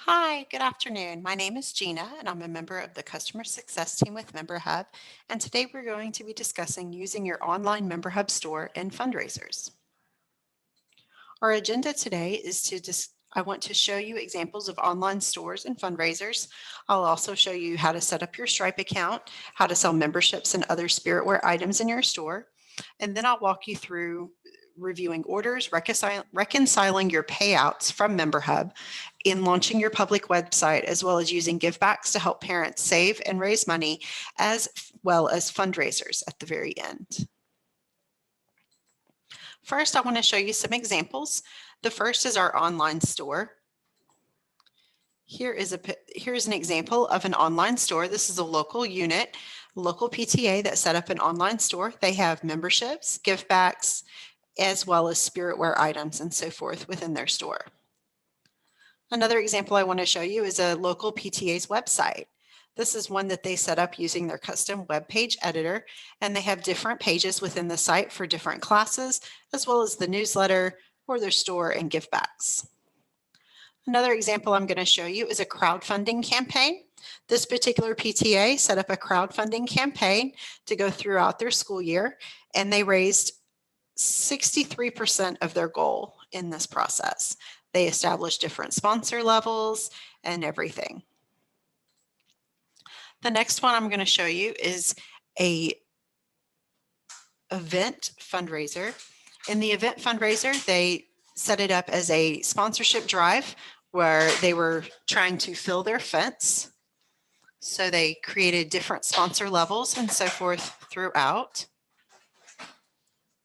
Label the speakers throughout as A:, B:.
A: Hi, good afternoon. My name is Gina, and I'm a member of the customer success team with MemberHub. And today we're going to be discussing using your online MemberHub store and fundraisers. Our agenda today is I want to show you examples of online stores and fundraisers. I'll also show you how to set up your Stripe account, how to sell memberships and other Spiritware items in your store, and then I'll walk you through reviewing orders, reconciling your payouts from MemberHub, in launching your public website, as well as using givebacks to help parents save and raise money, as well as fundraisers at the very end. First, I want to show you some examples. The first is our online store. Here's an example of an online store. This is a local unit, local PTA that set up an online store. They have memberships, givebacks, as well as Spiritware items and so forth within their store. Another example I want to show you is a local PTA's website. This is one that they set up using their custom web page editor, and they have different pages within the site for different classes, as well as the newsletter or their store and givebacks. Another example I'm going to show you is a crowdfunding campaign. This particular PTA set up a crowdfunding campaign to go throughout their school year, and they raised 63% of their goal in this process. They established different sponsor levels and everything. The next one I'm going to show you is a event fundraiser. In the event fundraiser, they set it up as a sponsorship drive where they were trying to fill their fence. So they created different sponsor levels and so forth throughout.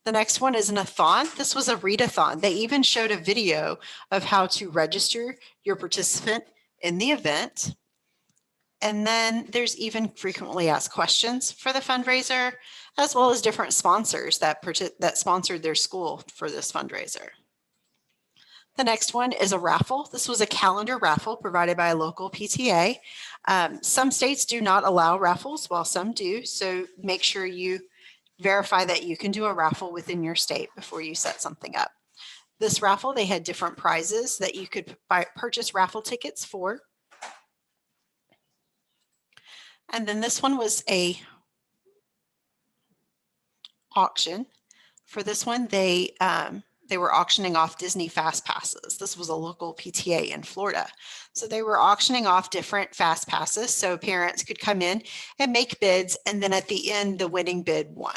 A: The next one is an a-thon. This was a readathon. They even showed a video of how to register your participant in the event. And then there's even frequently asked questions for the fundraiser, as well as different sponsors that sponsored their school for this fundraiser. The next one is a raffle. This was a calendar raffle provided by a local PTA. Some states do not allow raffles, while some do. So make sure you verify that you can do a raffle within your state before you set something up. This raffle, they had different prizes that you could purchase raffle tickets for. And then this one was a auction. For this one, they were auctioning off Disney Fast Passes. This was a local PTA in Florida. So they were auctioning off different Fast Passes so parents could come in and make bids, and then at the end, the winning bid won.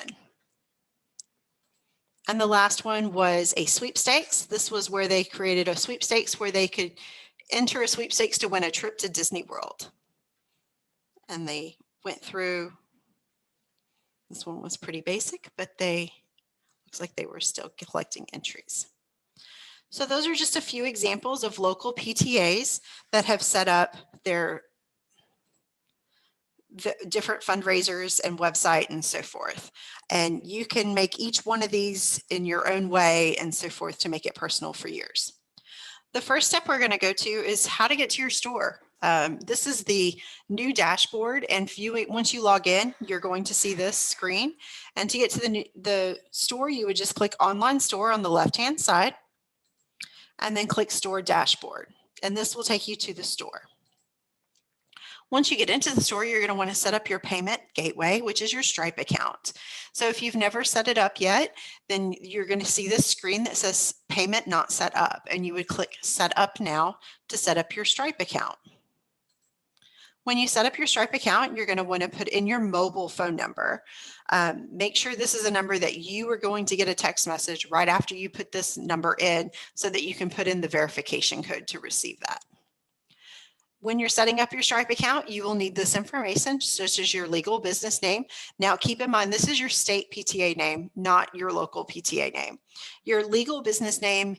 A: And the last one was a sweepstakes. This was where they created a sweepstakes where they could enter a sweepstakes to win a trip to Disney World. And they went through, this one was pretty basic, but looks like they were still collecting entries. So those are just a few examples of local PTAs that have set up their different fundraisers and website and so forth. And you can make each one of these in your own way and so forth to make it personal for yours. The first step we're going to go to is how to get to your store. This is the new dashboard, and once you log in, you're going to see this screen. And to get to the store, you would just click Online Store on the left-hand side, and then click Store Dashboard. And this will take you to the store. Once you get into the store, you're going to want to set up your payment gateway, which is your Stripe account. So if you've never set it up yet, then you're going to see this screen that says Payment Not Set Up, and you would click Set Up Now to set up your Stripe account. When you set up your Stripe account, you're going to want to put in your mobile phone number. Make sure this is a number that you are going to get a text message right after you put this number in so that you can put in the verification code to receive that. When you're setting up your Stripe account, you will need this information, such as your legal business name. Now, keep in mind, this is your state PTA name, not your local PTA name. Your legal business name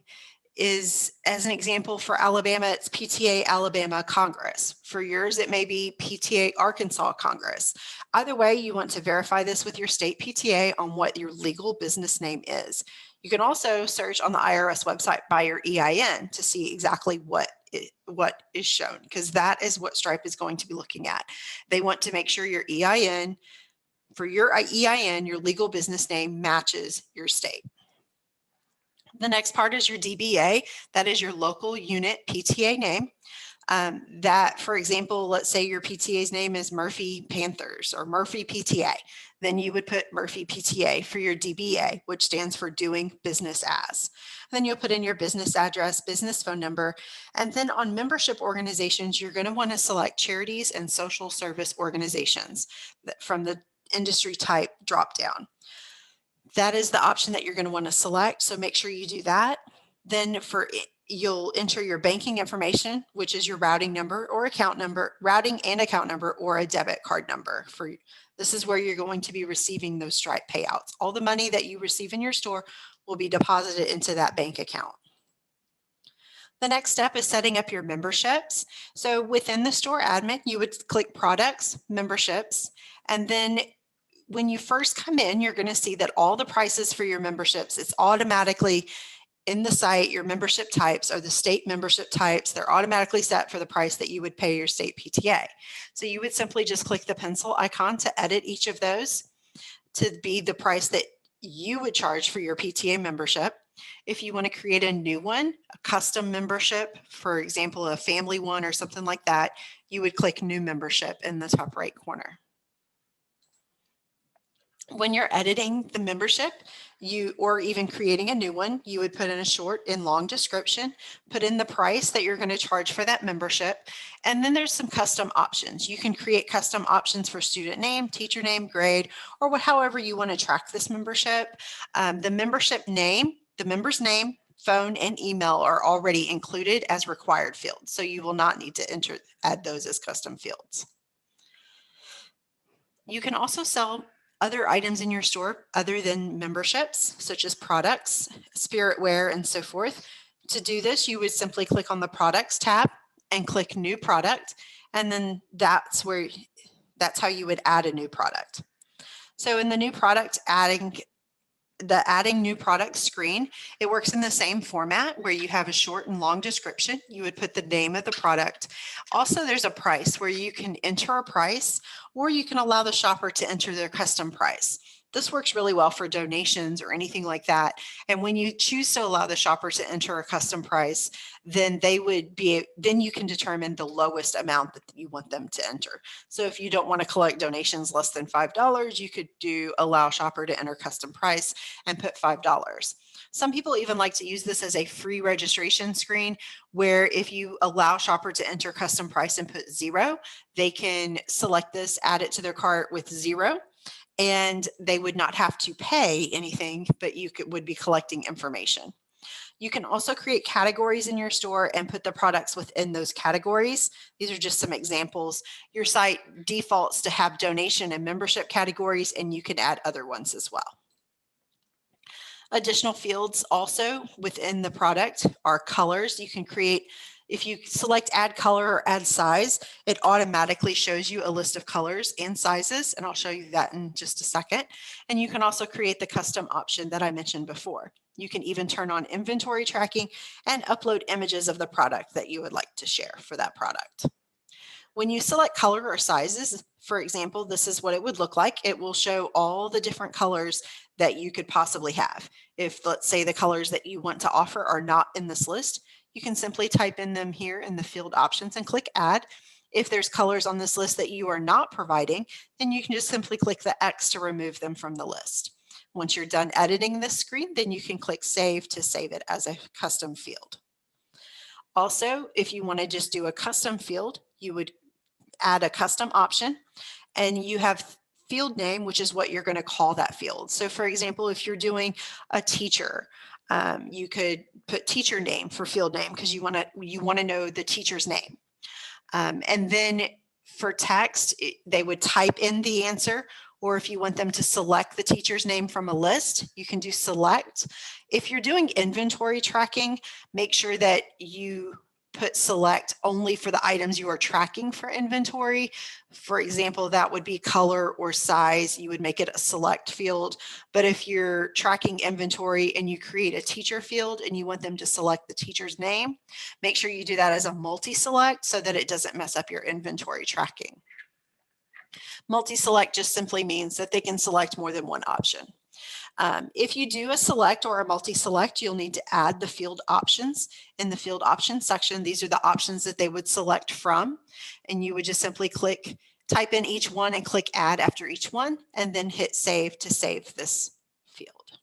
A: is, as an example, for Alabama, it's PTA Alabama Congress. For yours, it may be PTA Arkansas Congress. Either way, you want to verify this with your state PTA on what your legal business name is. You can also search on the IRS website by your EIN to see exactly what is shown, because that is what Stripe is going to be looking at. They want to make sure your EIN, for your EIN, your legal business name matches your state. The next part is your DBA. That is your local unit PTA name. That, for example, let's say your PTA's name is Murphy Panthers or Murphy PTA. Then you would put Murphy PTA for your DBA, which stands for Doing Business As. Then you'll put in your business address, business phone number, and then on membership organizations, you're going to want to select charities and social service organizations from the industry type dropdown. That is the option that you're going to want to select, so make sure you do that. Then you'll enter your banking information, which is your routing number or account number, routing and account number, or a debit card number. This is where you're going to be receiving those Stripe payouts. All the money that you receive in your store will be deposited into that bank account. The next step is setting up your memberships. So within the store admin, you would click products, memberships, and then when you first come in, you're going to see that all the prices for your memberships, it's automatically in the site. Your membership types are the state membership types. They're automatically set for the price that you would pay your state PTA. So you would simply just click the pencil icon to edit each of those to be the price that you would charge for your PTA membership. If you want to create a new one, a custom membership, for example, a family one or something like that, you would click new membership in the top right corner. When you're editing the membership, or even creating a new one, you would put in a short and long description, put in the price that you're going to charge for that membership, and then there's some custom options. You can create custom options for student name, teacher name, grade, or however you want to track this membership. The membership name, the member's name, phone, and email are already included as required fields, so you will not need to add those as custom fields. You can also sell other items in your store other than memberships, such as products, spiritware, and so forth. To do this, you would simply click on the Products tab and click New Product, and then that's how you would add a new product. So in the new product, adding new product screen, it works in the same format where you have a short and long description. You would put the name of the product. Also, there's a price where you can enter a price, or you can allow the shopper to enter their custom price. This works really well for donations or anything like that. And when you choose to allow the shopper to enter a custom price, then you can determine the lowest amount that you want them to enter. So if you don't want to collect donations less than $5, you could allow shopper to enter custom price and put $5. Some people even like to use this as a free registration screen, where if you allow shopper to enter custom price and put 0, they can select this, add it to their cart with 0, and they would not have to pay anything, but would be collecting information. You can also create categories in your store and put the products within those categories. These are just some examples. Your site defaults to have donation and membership categories, and you can add other ones as well. Additional fields also within the product are colors. You can create, if you select add color or add size, it automatically shows you a list of colors and sizes, and I'll show you that in just a second. And you can also create the custom option that I mentioned before. You can even turn on inventory tracking and upload images of the product that you would like to share for that product. When you select color or sizes, for example, this is what it would look like. It will show all the different colors that you could possibly have. If, let's say, the colors that you want to offer are not in this list, you can simply type in them here in the field options and click add. If there's colors on this list that you are not providing, then you can just simply click the X to remove them from the list. Once you're done editing this screen, then you can click save to save it as a custom field. Also, if you want to just do a custom field, you would add a custom option, and you have field name, which is what you're going to call that field. So for example, if you're doing a teacher, you could put teacher name for field name because you want to know the teacher's name. And then for text, they would type in the answer, or if you want them to select the teacher's name from a list, you can do select. If you're doing inventory tracking, make sure that you put select only for the items you are tracking for inventory. For example, that would be color or size. You would make it a select field. But if you're tracking inventory and you create a teacher field and you want them to select the teacher's name, make sure you do that as a multi-select so that it doesn't mess up your inventory tracking. Multi-select just simply means that they can select more than one option. If you do a select or a multi-select, you'll need to add the field options. In the field options section, these are the options that they would select from, and you would just simply type in each one and click add after each one, and then hit save to save this field.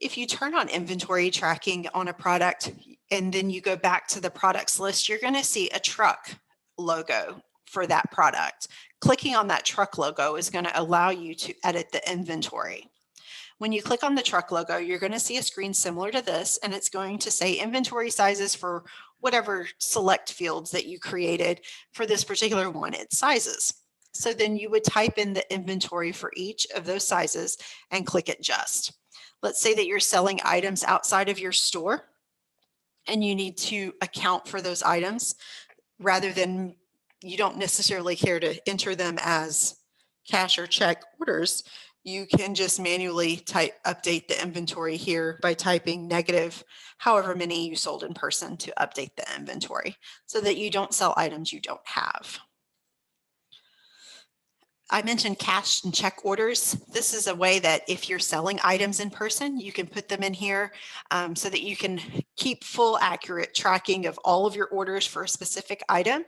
A: If you turn on inventory tracking on a product and then you go back to the products list, you're going to see a truck logo for that product. Clicking on that truck logo is going to allow you to edit the inventory. When you click on the truck logo, you're going to see a screen similar to this, and it's going to say inventory sizes for whatever select fields that you created for this particular one, its sizes. So then you would type in the inventory for each of those sizes and click adjust. Let's say that you're selling items outside of your store and you need to account for those items rather than you don't necessarily care to enter them as cash or check orders. You can just manually update the inventory here by typing negative however many you sold in person to update the inventory so that you don't sell items you don't have. I mentioned cash and check orders. This is a way that if you're selling items in person, you can put them in here so that you can keep full accurate tracking of all of your orders for a specific item.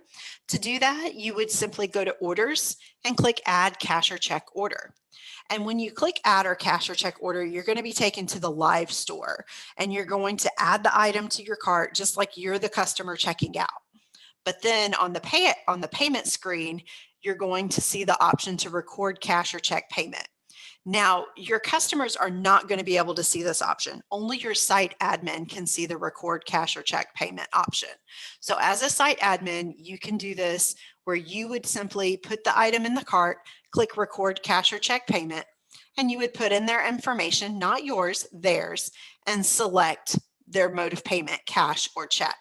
A: To do that, you would simply go to orders and click add cash or check order. And when you click add or cash or check order, you're going to be taken to the live store and you're going to add the item to your cart just like you're the customer checking out. But then on the payment screen, you're going to see the option to record cash or check payment. Now, your customers are not going to be able to see this option. Only your site admin can see the record cash or check payment option. So as a site admin, you can do this where you would simply put the item in the cart, click record cash or check payment, and you would put in their information, not yours, theirs, and select their mode of payment, cash or check.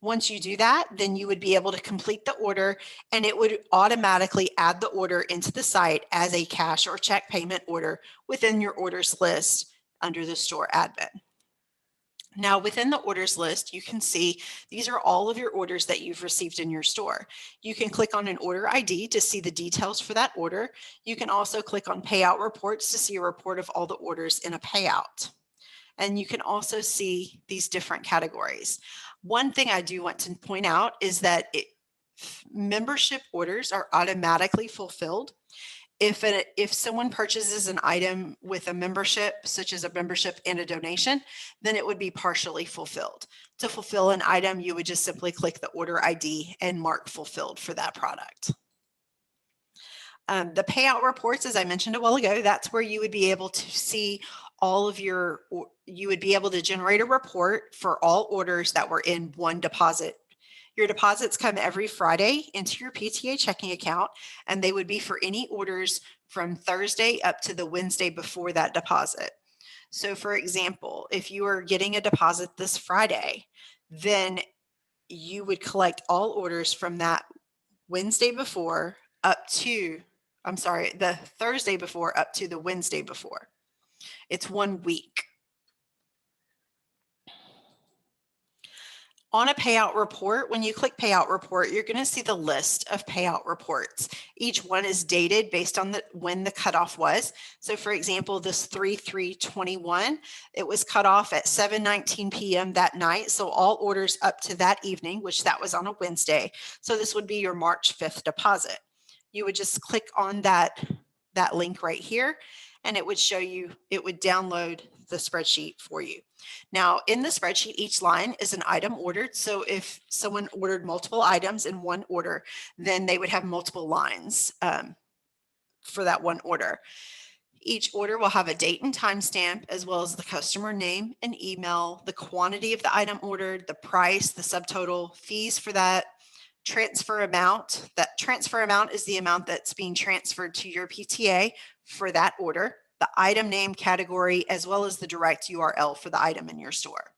A: Once you do that, then you would be able to complete the order and it would automatically add the order into the site as a cash or check payment order within your orders list under the store admin. Now within the orders list, you can see these are all of your orders that you've received in your store. You can click on an order ID to see the details for that order. You can also click on payout reports to see a report of all the orders in a payout. And you can also see these different categories. One thing I do want to point out is that membership orders are automatically fulfilled. If someone purchases an item with a membership, such as a membership and a donation, then it would be partially fulfilled. To fulfill an item, you would just simply click the order ID and mark fulfilled for that product. The payout reports, as I mentioned a while ago, that's where you would be able to see all of you would be able to generate a report for all orders that were in one deposit. Your deposits come every Friday into your PTA checking account, and they would be for any orders from Thursday up to the Wednesday before that deposit. So for example, if you are getting a deposit this Friday, then you would collect all orders from that Wednesday before up to, the Thursday before up to the Wednesday before. It's 1 week. On a payout report, when you click payout report, you're going to see the list of payout reports. Each one is dated based on when the cutoff was. So for example, this 3/3/21, it was cut off at 7:19 p.m. that night. So all orders up to that evening, which that was on a Wednesday. So this would be your March 5th deposit. You would just click on that link right here, and it would show you, it would download the spreadsheet for you. Now in the spreadsheet, each line is an item ordered. So if someone ordered multiple items in one order, then they would have multiple lines for that one order. Each order will have a date and time stamp, as well as the customer name and email, the quantity of the item ordered, the price, the subtotal, fees for that, transfer amount. That transfer amount is the amount that's being transferred to your PTA for that order, the item name, category, as well as the direct URL for the item in your store.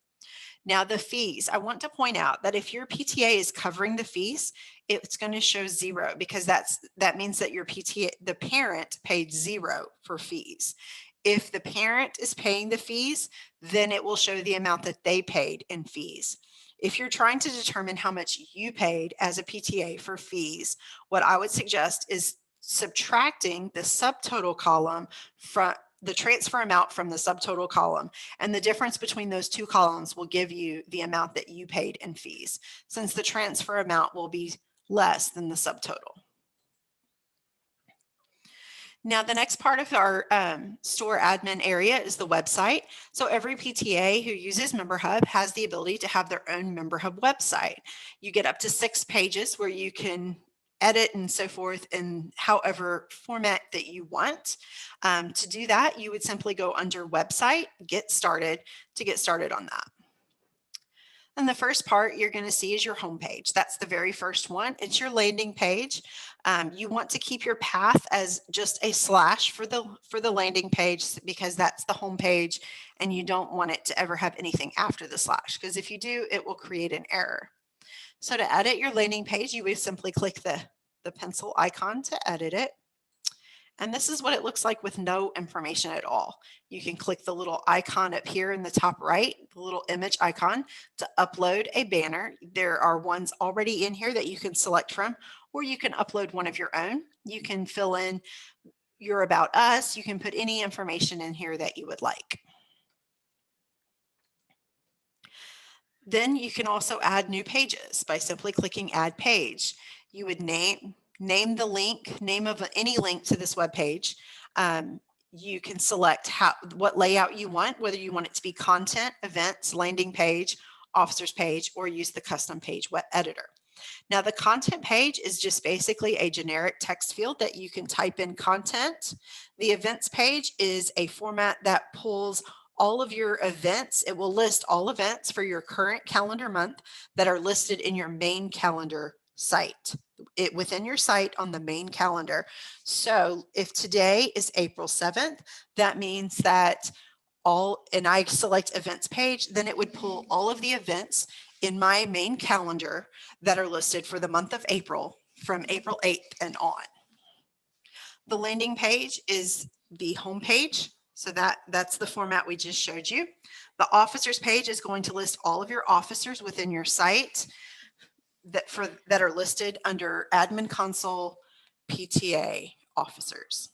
A: Now the fees, I want to point out that if your PTA is covering the fees, it's going to show 0 because that means that your PTA, the parent, paid 0 for fees. If the parent is paying the fees, then it will show the amount that they paid in fees. If you're trying to determine how much you paid as a PTA for fees, what I would suggest is subtracting the subtotal column from the transfer amount from the subtotal column. And the difference between those two columns will give you the amount that you paid in fees, since the transfer amount will be less than the subtotal. Now, the next part of our store admin area is the website. So every PTA who uses Member Hub has the ability to have their own Member Hub website. You get up to 6 pages where you can edit and so forth in however format that you want. To do that, you would simply go under website, get started, to get started on that. And the first part you're going to see is your home page. That's the very first one. It's your landing page. You want to keep your path as just a slash for the landing page, because that's the home page, and you don't want it to ever have anything after the slash, because if you do, it will create an error. So to edit your landing page, you would simply click the pencil icon to edit it. And this is what it looks like with no information at all. You can click the little icon up here in the top right, the little image icon, to upload a banner. There are ones already in here that you can select from, or you can upload one of your own. You can fill in your About Us. You can put any information in here that you would like. Then you can also add new pages by simply clicking Add Page. You would name the link, name of any link to this web page. You can select what layout you want, whether you want it to be content, events, landing page, officers page, or use the custom page web editor. Now, the content page is just basically a generic text field that you can type in content. The events page is a format that pulls all of your events. It will list all events for your current calendar month that are listed in your main calendar site. Within your site on the main calendar. So if today is April 7th, that means that and I select events page, then it would pull all of the events in my main calendar that are listed for the month of April from April 8th and on. The landing page is the home page. So that's the format we just showed you. The officers page is going to list all of your officers within your site that are listed under Admin Console PTA officers.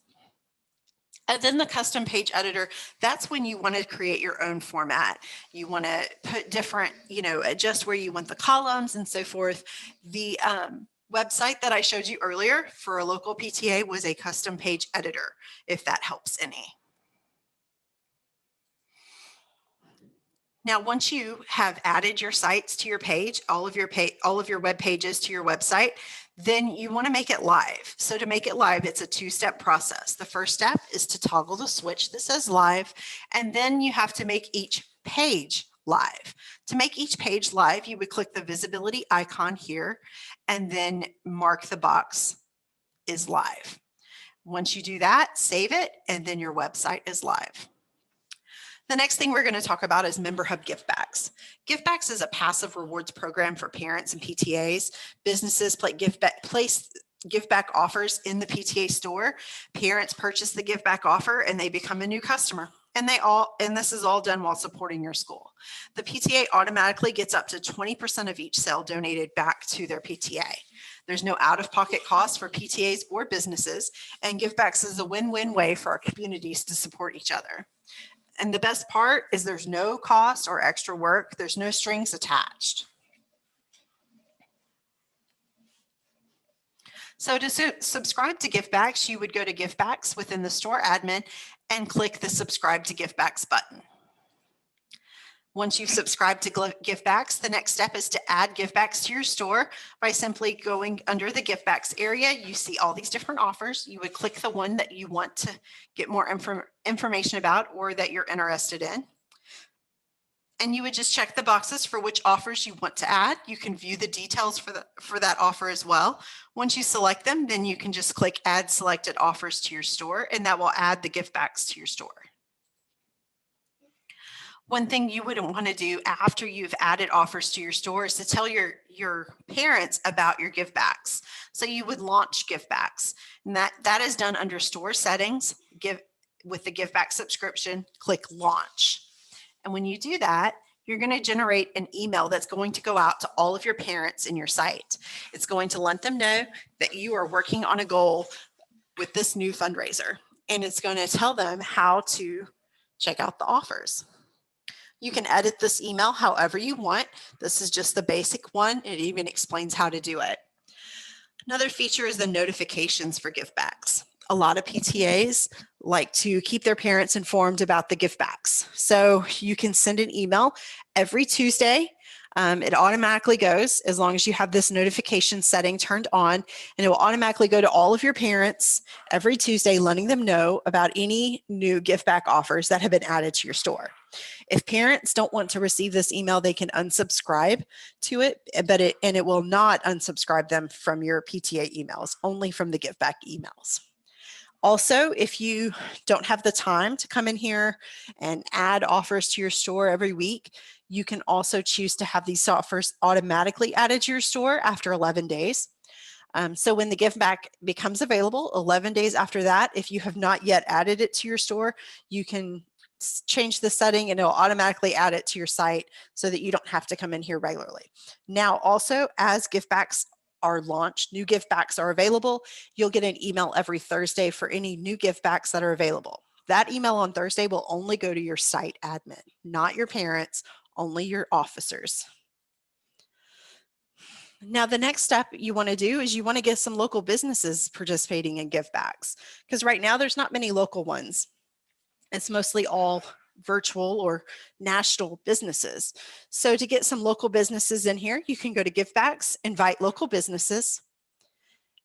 A: And then the custom page editor, that's when you want to create your own format. You want to put different, adjust where you want the columns and so forth. The website that I showed you earlier for a local PTA was a custom page editor, if that helps any. Now, once you have added your sites to your page, all of your web pages to your website, then you want to make it live. So to make it live, it's a two-step process. The first step is to toggle the switch that says live, and then you have to make each page live. To make each page live, you would click the visibility icon here and then mark the box is live. Once you do that, save it, and then your website is live. The next thing we're going to talk about is Member Hub Giftbacks. Giftbacks is a passive rewards program for parents and PTAs. Businesses place giftback offers in the PTA store. Parents purchase the giftback offer and they become a new customer. And this is all done while supporting your school. The PTA automatically gets up to 20% of each sale donated back to their PTA. There's no out-of-pocket cost for PTAs or businesses, and Giftbacks is a win-win way for our communities to support each other. And the best part is there's no cost or extra work. There's no strings attached. So to subscribe to Giftbacks, you would go to Giftbacks within the store admin and click the subscribe to Giftbacks button. Once you've subscribed to Giftbacks, the next step is to add Giftbacks to your store by simply going under the Giftbacks area. You see all these different offers. You would click the one that you want to get more information about or that you're interested in. And you would just check the boxes for which offers you want to add. You can view the details for that offer as well. Once you select them, then you can just click Add Selected Offers to your store, and that will add the Giftbacks to your store. One thing you would want to do after you've added offers to your store is to tell your parents about your Giftbacks. So you would launch Giftbacks, and that is done under store settings. With the Giftback subscription, click Launch. And when you do that, you're going to generate an email that's going to go out to all of your parents in your site. It's going to let them know that you are working on a goal with this new fundraiser, and it's going to tell them how to check out the offers. You can edit this email however you want. This is just the basic one. It even explains how to do it. Another feature is the notifications for givebacks. A lot of PTAs like to keep their parents informed about the givebacks. So you can send an email every Tuesday. It automatically goes as long as you have this notification setting turned on, and it will automatically go to all of your parents every Tuesday, letting them know about any new gift back offers that have been added to your store. If parents don't want to receive this email, they can unsubscribe to it, and it will not unsubscribe them from your PTA emails, only from the give back emails. Also, if you don't have the time to come in here and add offers to your store every week, you can also choose to have these offers automatically added to your store after 11 days. So when the give back becomes available, 11 days after that, if you have not yet added it to your store, you can change the setting and it'll automatically add it to your site so that you don't have to come in here regularly. Now, also, as gift backs are launched, new gift backs are available, you'll get an email every Thursday for any new gift backs that are available. That email on Thursday will only go to your site admin, not your parents, only your officers. Now, the next step you want to do is you want to get some local businesses participating in give backs, because right now there's not many local ones. It's mostly all virtual or national businesses. So to get some local businesses in here, you can go to GiveBacks, invite local businesses,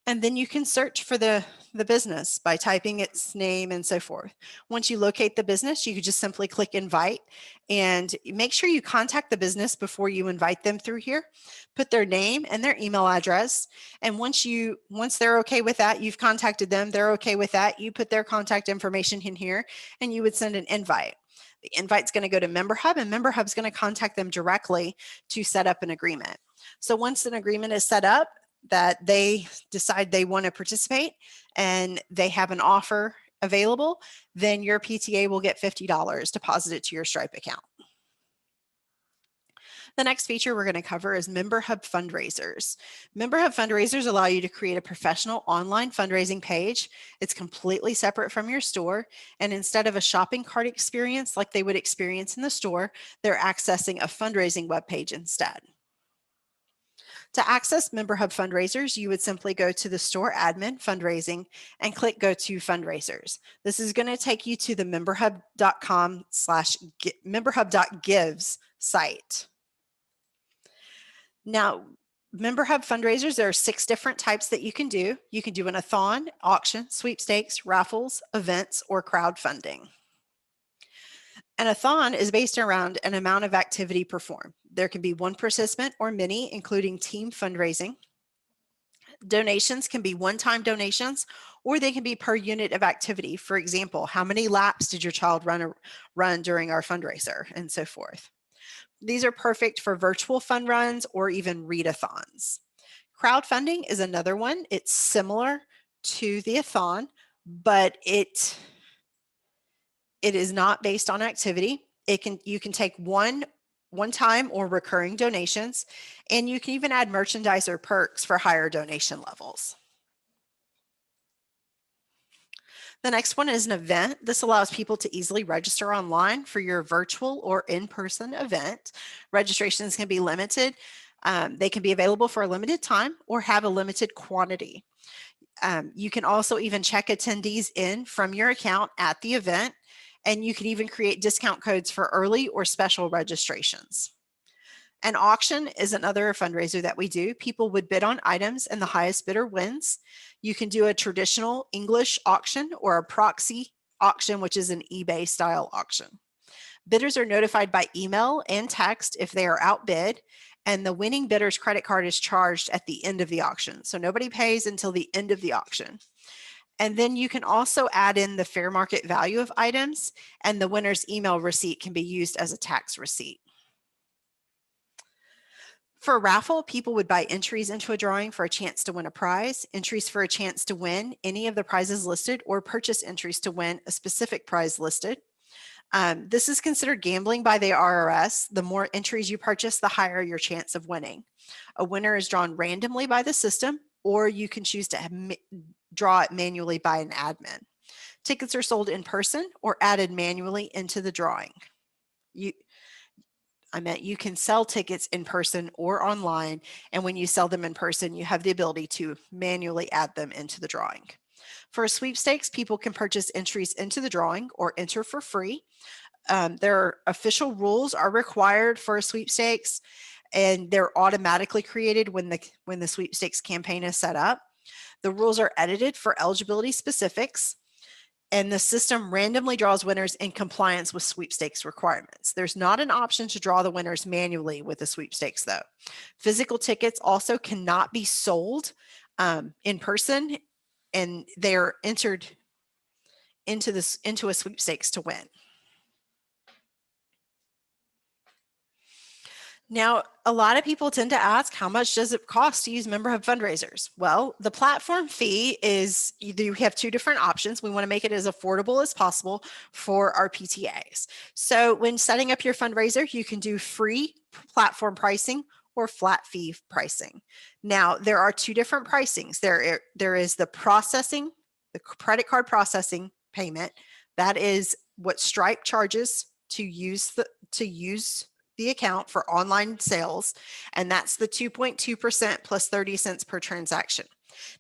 A: and then you can search for the business by typing its name and so forth. Once you locate the business, you can just simply click invite and make sure you contact the business before you invite them through here. Put their name and their email address. And once they're okay with that, you've contacted them, they're okay with that, you put their contact information in here and you would send an invite. The invite's going to go to MemberHub, and MemberHub's going to contact them directly to set up an agreement. So once an agreement is set up, that they decide they want to participate and they have an offer available, then your PTA will get $50 deposited to your Stripe account. The next feature we're going to cover is MemberHub fundraisers. MemberHub fundraisers allow you to create a professional online fundraising page. It's completely separate from your store, and instead of a shopping cart experience like they would experience in the store, they're accessing a fundraising webpage instead. To access MemberHub fundraisers, you would simply go to the store admin fundraising and click go to fundraisers. This is going to take you to the memberhub.com/memberhub.gives site. Now, MemberHub fundraisers, there are 6 different types that you can do. You can do an a-thon, auction, sweepstakes, raffles, events, or crowdfunding. An a-thon is based around an amount of activity performed. There can be one participant or many, including team fundraising. Donations can be one-time donations, or they can be per unit of activity. For example, how many laps did your child run during our fundraiser, and so forth. These are perfect for virtual fun runs or even readathons. Crowdfunding is another one. It's similar to the a-thon, but it is not based on activity. You can take one-time or recurring donations, and you can even add merchandise or perks for higher donation levels. The next one is an event. This allows people to easily register online for your virtual or in-person event. Registrations can be limited. They can be available for a limited time or have a limited quantity. You can also even check attendees in from your account at the event, and you can even create discount codes for early or special registrations. An auction is another fundraiser that we do. People would bid on items and the highest bidder wins. You can do a traditional English auction or a proxy auction, which is an eBay style auction. Bidders are notified by email and text if they are outbid, and the winning bidder's credit card is charged at the end of the auction. So nobody pays until the end of the auction. And then you can also add in the fair market value of items, and the winner's email receipt can be used as a tax receipt. For a raffle, people would buy entries into a drawing for a chance to win a prize, entries for a chance to win any of the prizes listed, or purchase entries to win a specific prize listed. This is considered gambling by the IRS. The more entries you purchase, the higher your chance of winning. A winner is drawn randomly by the system, or you can choose to draw it manually by an admin. Tickets are sold in person or added manually into the drawing. You can sell tickets in person or online, and when you sell them in person, you have the ability to manually add them into the drawing. For a sweepstakes, people can purchase entries into the drawing or enter for free. Their official rules are required for a sweepstakes, and they're automatically created when the sweepstakes campaign is set up. The rules are edited for eligibility specifics, and the system randomly draws winners in compliance with sweepstakes requirements. There's not an option to draw the winners manually with the sweepstakes, though. Physical tickets also cannot be sold in person, and they're entered into a sweepstakes to win. Now, a lot of people tend to ask, how much does it cost to use Member Hub fundraisers? Well, the platform fee is, we have two different options. We want to make it as affordable as possible for our PTAs. So when setting up your fundraiser, you can do free platform pricing or flat fee pricing. Now, there are two different pricings. There is the processing, the credit card processing payment. That is what Stripe charges to use the account for online sales, and that's the 2.2% plus 30 cents per transaction.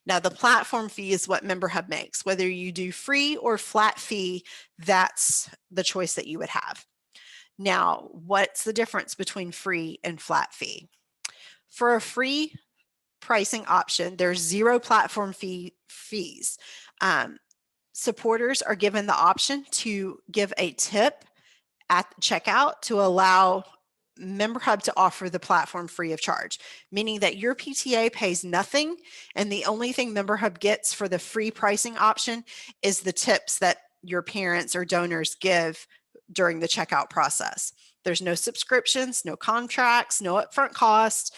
A: Now, the platform fee is what Member Hub makes. Whether you do free or flat fee, that's the choice that you would have. Now, what's the difference between free and flat fee? For a free pricing option, there's zero platform fees. Supporters are given the option to give a tip at checkout to allow Member Hub to offer the platform free of charge, meaning that your PTA pays nothing, and the only thing Member Hub gets for the free pricing option is the tips that your parents or donors give during the checkout process. There's no subscriptions, no contracts, no upfront costs.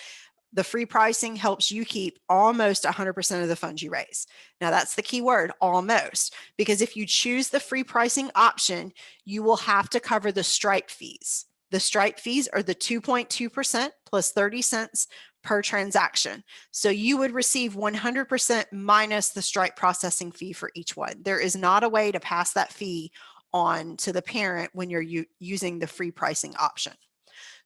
A: The free pricing helps you keep almost 100% of the funds you raise. Now, that's the key word, almost, because if you choose the free pricing option, you will have to cover the Stripe fees. The Stripe fees are the 2.2% plus 30 cents per transaction. So you would receive 100% minus the Stripe processing fee for each one. There is not a way to pass that fee on to the parent when you're using the free pricing option.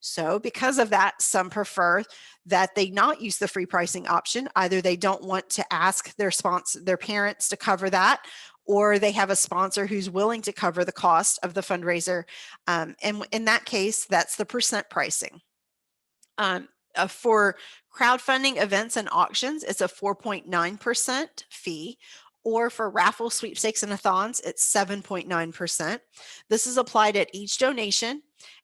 A: So because of that, some prefer that they not use the free pricing option. Either they don't want to ask their parents to cover that, or they have a sponsor who's willing to cover the cost of the fundraiser. And in that case, that's the percent pricing. For crowdfunding events and auctions, it's a 4.9% fee. Or for raffle, sweepstakes, and a-thons, it's 7.9%. This is applied at each donation,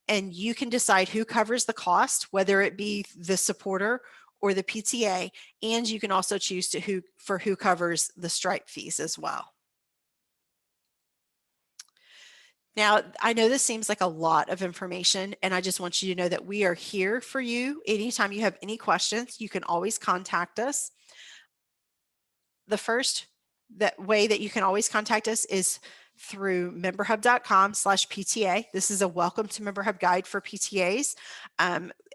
A: and you can decide who covers the cost, whether it be the supporter or the PTA, and you can also choose who covers the Stripe fees as well. Now, I know this seems like a lot of information, and I just want you to know that we are here for you. Anytime you have any questions, you can always contact us. The first way that you can always contact us is through memberhub.com/PTA. This is a welcome to Member Hub guide for PTAs.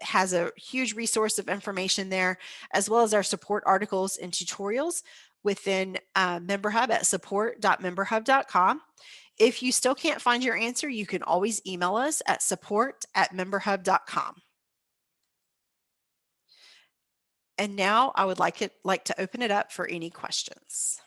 A: Has a huge resource of information there, as well as our support articles and tutorials within Member Hub at support.memberhub.com. If you still can't find your answer, you can always email us at support@memberhub.com. And now I would like to open it up for any questions.